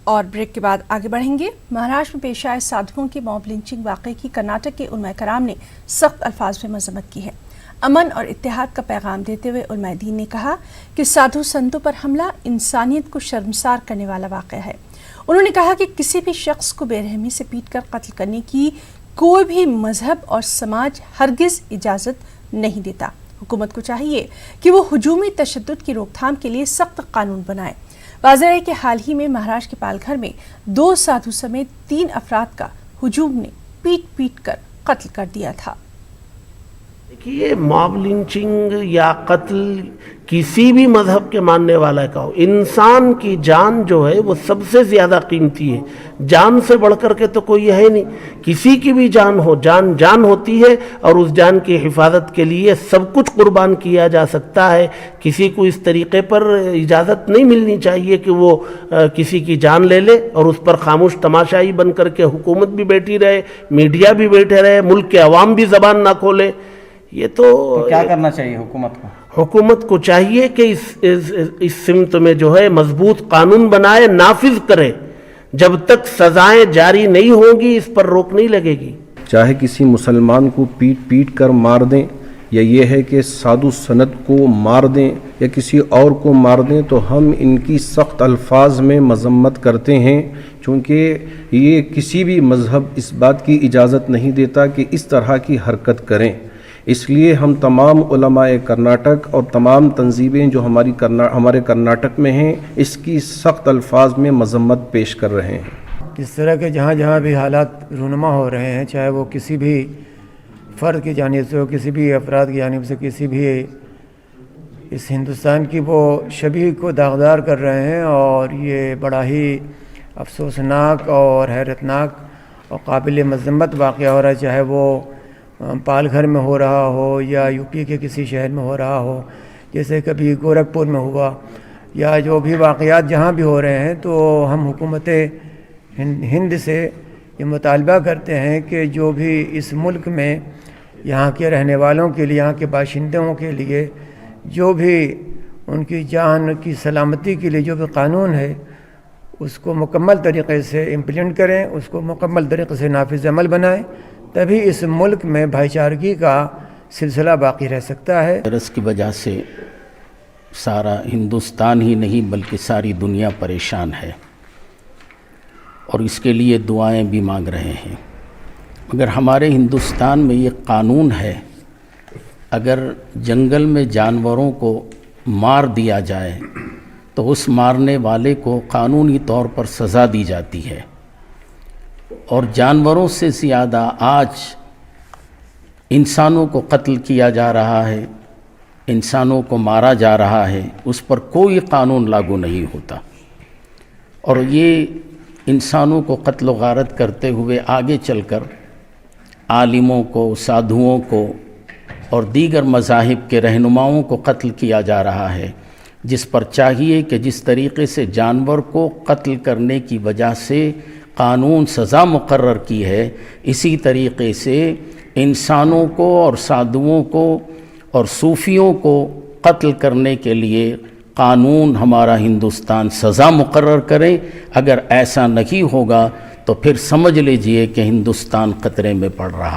اور بریک کے بعد آگے بڑھیں گے۔ مہاراشٹر میں پیش آئے سادھوؤں کی موب لنچنگ واقعے کی کرناٹک کے علماء کرام نے سخت الفاظ میں مذمت کی ہے۔ امن اور اتحاد کا پیغام دیتے ہوئے علماء دین نے کہا کہ سادھو سنتوں پر حملہ انسانیت کو شرمسار کرنے والا واقعہ ہے۔ انہوں نے کہا کہ کسی بھی شخص کو بے رحمی سے پیٹ کر قتل کرنے کی کوئی بھی مذہب اور سماج ہرگز اجازت نہیں دیتا۔ حکومت کو چاہیے کہ وہ ہجومی تشدد کی روک تھام کے لیے سخت قانون بنائے۔ واضح ہے کہ حال ہی میں مہاراشٹر کے پال گھر میں 2 سادھو سمیت 3 افراد کا ہجوم نے پیٹ پیٹ کر قتل کر دیا تھا۔ دیکھیے، موب لنچنگ یا قتل کسی بھی مذہب کے ماننے والا کا ہو، انسان کی جان جو ہے وہ سب سے زیادہ قیمتی ہے۔ جان سے بڑھ کر کے تو کوئی ہے نہیں، کسی کی بھی جان ہو، جان ہوتی ہے، اور اس جان کی حفاظت کے لیے سب کچھ قربان کیا جا سکتا ہے۔ کسی کو اس طریقے پر اجازت نہیں ملنی چاہیے کہ وہ کسی کی جان لے لے اور اس پر خاموش تماشائی بن کر کے حکومت بھی بیٹھی رہے، میڈیا بھی بیٹھے رہے، ملک کے عوام بھی زبان نہ کھولے۔ یہ تو کیا کرنا چاہیے حکومت کو؟ حکومت کو چاہیے کہ اس سمت میں جو ہے مضبوط قانون بنائے، نافذ کرے۔ جب تک سزائیں جاری نہیں ہوں گی اس پر روک نہیں لگے گی۔ چاہے کسی مسلمان کو پیٹ پیٹ کر مار دیں، یا یہ ہے کہ سادھو سنت کو مار دیں یا کسی اور کو مار دیں، تو ہم ان کی سخت الفاظ میں مذمت کرتے ہیں، چونکہ یہ کسی بھی مذہب اس بات کی اجازت نہیں دیتا کہ اس طرح کی حرکت کریں۔ اس لیے ہم تمام علماء کرناٹک اور تمام تنظیمیں جو ہمارے کرناٹک میں ہیں، اس کی سخت الفاظ میں مذمت پیش کر رہے ہیں۔ اس طرح کے جہاں جہاں بھی حالات رونما ہو رہے ہیں، چاہے وہ کسی بھی فرد کی جانب سے ہو، کسی بھی افراد کی جانب سے، کسی بھی اس ہندوستان کی وہ شبیہ کو داغدار کر رہے ہیں، اور یہ بڑا ہی افسوسناک اور حیرتناک اور قابل مذمت واقعہ ہو رہا ہے، چاہے وہ پال گھر میں ہو رہا ہو یا یو پی کے کسی شہر میں ہو رہا ہو، جیسے کبھی گورکھپور میں ہوا، یا جو بھی واقعات جہاں بھی ہو رہے ہیں۔ تو ہم حکومت ہند سے یہ مطالبہ کرتے ہیں کہ جو بھی اس ملک میں یہاں کے رہنے والوں کے لیے، یہاں کے باشندوں کے لیے جو بھی ان کی جان کی سلامتی کے لیے جو بھی قانون ہے، اس کو مکمل طریقے سے امپلیمنٹ کریں، اس کو مکمل طریقے سے نافذ عمل بنائیں، تبھی اس ملک میں بھائی چارگی کا سلسلہ باقی رہ سکتا ہے۔ وائرس کی وجہ سے سارا ہندوستان ہی نہیں بلکہ ساری دنیا پریشان ہے، اور اس کے لیے دعائیں بھی مانگ رہے ہیں۔ مگر ہمارے ہندوستان میں یہ قانون ہے، اگر جنگل میں جانوروں کو مار دیا جائے تو اس مارنے والے کو قانونی طور پر سزا دی جاتی ہے، اور جانوروں سے زیادہ آج انسانوں کو قتل کیا جا رہا ہے، انسانوں کو مارا جا رہا ہے، اس پر کوئی قانون لاگو نہیں ہوتا۔ اور یہ انسانوں کو قتل و غارت کرتے ہوئے آگے چل کر عالموں کو، سادھوؤں کو اور دیگر مذاہب کے رہنماؤں کو قتل کیا جا رہا ہے، جس پر چاہیے کہ جس طریقے سے جانور کو قتل کرنے کی وجہ سے قانون سزا مقرر کی ہے، اسی طریقے سے انسانوں کو اور سادھوؤں کو اور صوفیوں کو قتل کرنے کے لیے قانون ہمارا ہندوستان سزا مقرر کرے۔ اگر ایسا نہیں ہوگا تو پھر سمجھ لیجئے کہ ہندوستان خطرے میں پڑ رہا